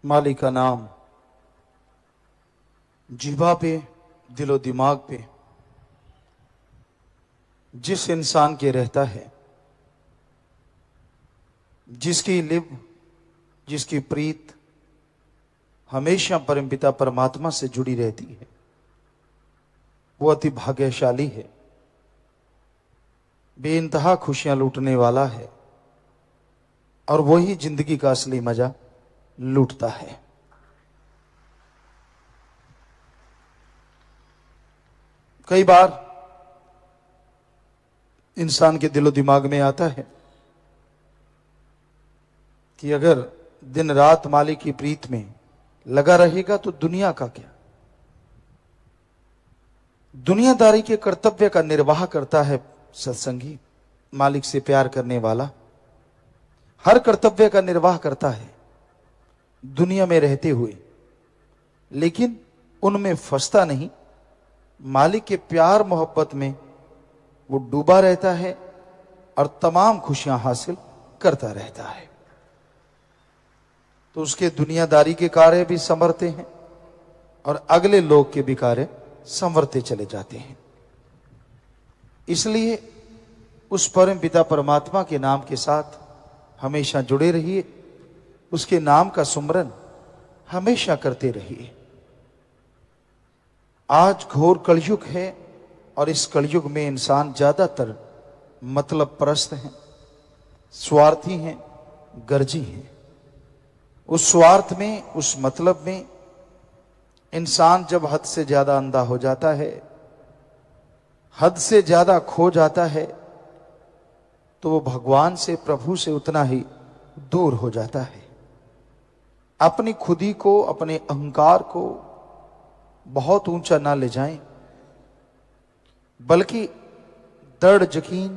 मालिक का नाम जिह्वा पे, दिलो दिमाग पे जिस इंसान के रहता है, जिसकी लिब, जिसकी प्रीत हमेशा परमपिता परमात्मा से जुड़ी रहती है, वो अति भाग्यशाली है, बेइंतहा खुशियां लूटने वाला है और वही जिंदगी का असली मजा लूटता है। कई बार इंसान के दिलो दिमाग में आता है कि अगर दिन रात मालिक की प्रीत में लगा रहेगा तो दुनिया का क्या। दुनियादारी के कर्तव्य का निर्वाह करता है सत्संगी, मालिक से प्यार करने वाला हर कर्तव्य का निर्वाह करता है दुनिया में रहते हुए, लेकिन उनमें फंसता नहीं, मालिक के प्यार मोहब्बत में वो डूबा रहता है और तमाम खुशियां हासिल करता रहता है। तो उसके दुनियादारी के कार्य भी संवरते हैं और अगले लोग के भी कार्य संवरते चले जाते हैं। इसलिए उस परम पिता परमात्मा के नाम के साथ हमेशा जुड़े रहिए, उसके नाम का सुमरन हमेशा करते रहिए। आज घोर कलयुग है और इस कलयुग में इंसान ज्यादातर मतलब परस्त हैं, स्वार्थी हैं, गर्जी हैं। उस स्वार्थ में, उस मतलब में इंसान जब हद से ज्यादा अंधा हो जाता है, हद से ज्यादा खो जाता है, तो वो भगवान से, प्रभु से उतना ही दूर हो जाता है। अपनी खुदी को, अपने अहंकार को बहुत ऊंचा ना ले जाएं, बल्कि दृढ़ यकीन,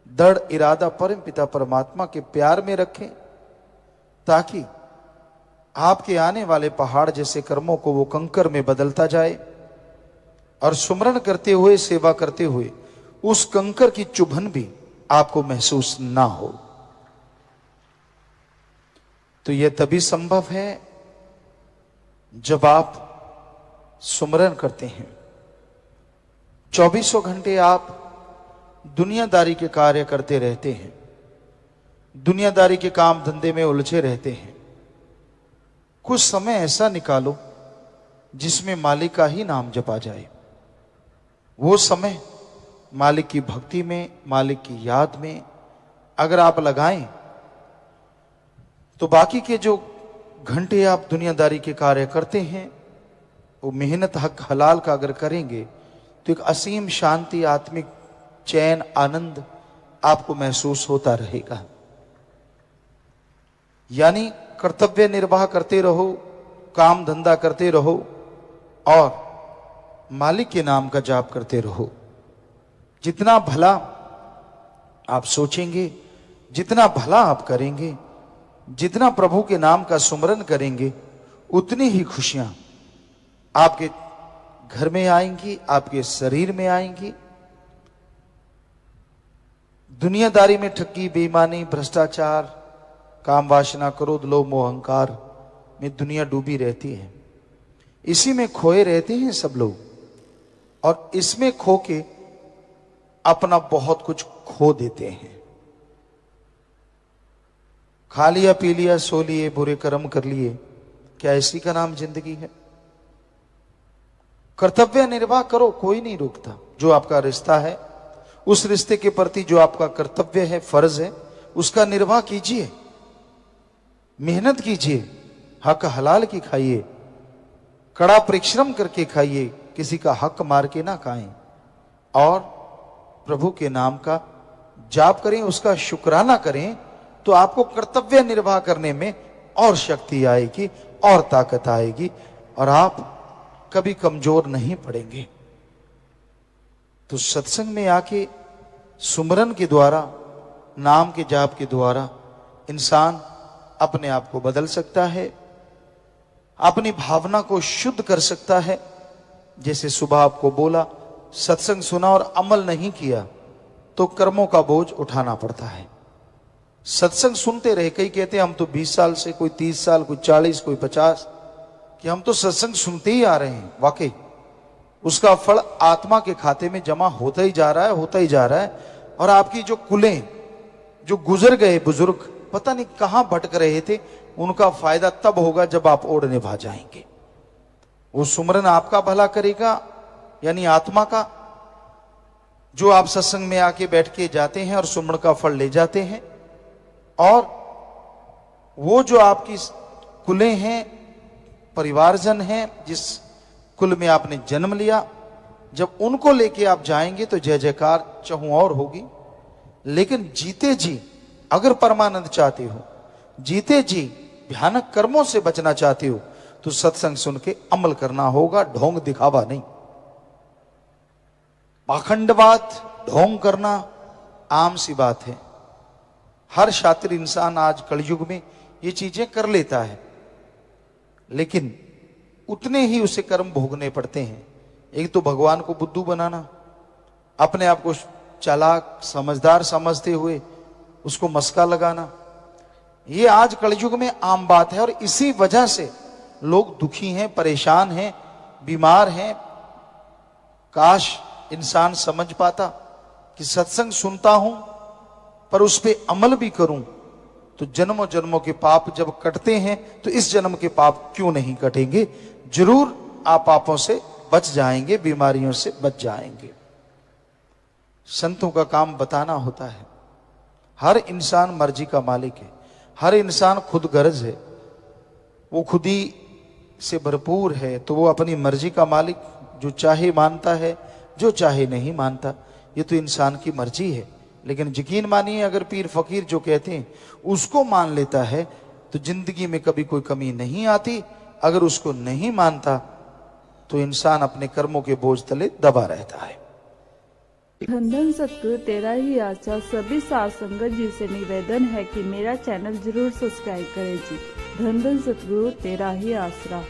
दृढ़ इरादा परम पिता परमात्मा के प्यार में रखें, ताकि आपके आने वाले पहाड़ जैसे कर्मों को वो कंकर में बदलता जाए और सुमरन करते हुए, सेवा करते हुए उस कंकर की चुभन भी आपको महसूस ना हो। तो यह तभी संभव है जब आप सुमरन करते हैं। 24 घंटे आप दुनियादारी के कार्य करते रहते हैं, दुनियादारी के काम धंधे में उलझे रहते हैं। कुछ समय ऐसा निकालो जिसमें मालिक का ही नाम जपा जाए। वो समय मालिक की भक्ति में, मालिक की याद में अगर आप लगाएं, तो बाकी के जो घंटे आप दुनियादारी के कार्य करते हैं, वो मेहनत हक हलाल का अगर करेंगे तो एक असीम शांति, आत्मिक चैन, आनंद आपको महसूस होता रहेगा। यानी कर्तव्य निर्वाह करते रहो, काम धंधा करते रहो और मालिक के नाम का जाप करते रहो। जितना भला आप सोचेंगे, जितना भला आप करेंगे, जितना प्रभु के नाम का सुमरन करेंगे, उतनी ही खुशियां आपके घर में आएंगी, आपके शरीर में आएंगी। दुनियादारी में ठगी, बेईमानी, भ्रष्टाचार, काम वासना, क्रोध, लोभ, मोह, अहंकार में दुनिया डूबी रहती है। इसी में खोए रहते हैं सब लोग और इसमें खो के अपना बहुत कुछ खो देते हैं। खा लिया, पी लिया, सो लिए, बुरे कर्म कर लिए, क्या इसी का नाम जिंदगी है? कर्तव्य निर्वाह करो, कोई नहीं रोकता। जो आपका रिश्ता है, उस रिश्ते के प्रति जो आपका कर्तव्य है, फर्ज है, उसका निर्वाह कीजिए, मेहनत कीजिए, हक हलाल की खाइए, कड़ा परिश्रम करके खाइए, किसी का हक मार के ना खाएं और प्रभु के नाम का जाप करें, उसका शुक्राना करें, तो आपको कर्तव्य निर्वाह करने में और शक्ति आएगी और ताकत आएगी और आप कभी कमजोर नहीं पड़ेंगे। तो सत्संग में आके सुमरन के द्वारा, नाम के जाप के द्वारा इंसान अपने आप को बदल सकता है, अपनी भावना को शुद्ध कर सकता है। जैसे सुबह आपको बोला, सत्संग सुना और अमल नहीं किया तो कर्मों का बोझ उठाना पड़ता है। सत्संग सुनते रहे। कई कहते हैं हम तो 20 साल से, कोई 30 साल, कोई 40, कोई 50, कि हम तो सत्संग सुनते ही आ रहे हैं। वाकई उसका फल आत्मा के खाते में जमा होता ही जा रहा है, होता ही जा रहा है। और आपकी जो कुलें, जो गुजर गए बुजुर्ग पता नहीं कहां भटक रहे थे, उनका फायदा तब होगा जब आप ओढ़ निभा जाएंगे। वो सुमरन आपका भला करेगा, यानी आत्मा का, जो आप सत्संग में आके बैठ के जाते हैं और सुमरन का फल ले जाते हैं। और वो जो आपकी कुलें हैं, परिवारजन हैं, जिस कुल में आपने जन्म लिया, जब उनको लेके आप जाएंगे तो जय जयकार चहुं और होगी। लेकिन जीते जी अगर परमानंद चाहते हो, जीते जी भयानक कर्मों से बचना चाहते हो, तो सत्संग सुन के अमल करना होगा, ढोंग दिखावा नहीं। पाखंडवाद, ढोंग करना आम सी बात है। हर शातिर इंसान आज कलयुग में ये चीजें कर लेता है, लेकिन उतने ही उसे कर्म भोगने पड़ते हैं। एक तो भगवान को बुद्धू बनाना, अपने आप को चालाक समझदार समझते हुए उसको मस्का लगाना, ये आज कलयुग में आम बात है। और इसी वजह से लोग दुखी हैं, परेशान हैं, बीमार हैं। काश इंसान समझ पाता कि सत्संग सुनता हूं पर उस पर अमल भी करूं, तो जन्मों जन्मों के पाप जब कटते हैं तो इस जन्म के पाप क्यों नहीं कटेंगे। जरूर आप पापों से बच जाएंगे, बीमारियों से बच जाएंगे। संतों का काम बताना होता है। हर इंसान मर्जी का मालिक है, हर इंसान खुद गर्ज है, वो खुद ही से भरपूर है, तो वो अपनी मर्जी का मालिक, जो चाहे मानता है, जो चाहे नहीं मानता। ये तो इंसान की मर्जी है। लेकिन यकीन मानिए, अगर पीर फकीर जो कहते हैं उसको मान लेता है तो जिंदगी में कभी कोई कमी नहीं आती। अगर उसको नहीं मानता तो इंसान अपने कर्मों के बोझ तले दबा रहता है। धन धन सतगुरु तेरा ही आशा। सभी साध संगत जी से निवेदन है कि मेरा चैनल जरूर सब्सक्राइब करें जी। धन धन सतगुरु तेरा ही आसरा।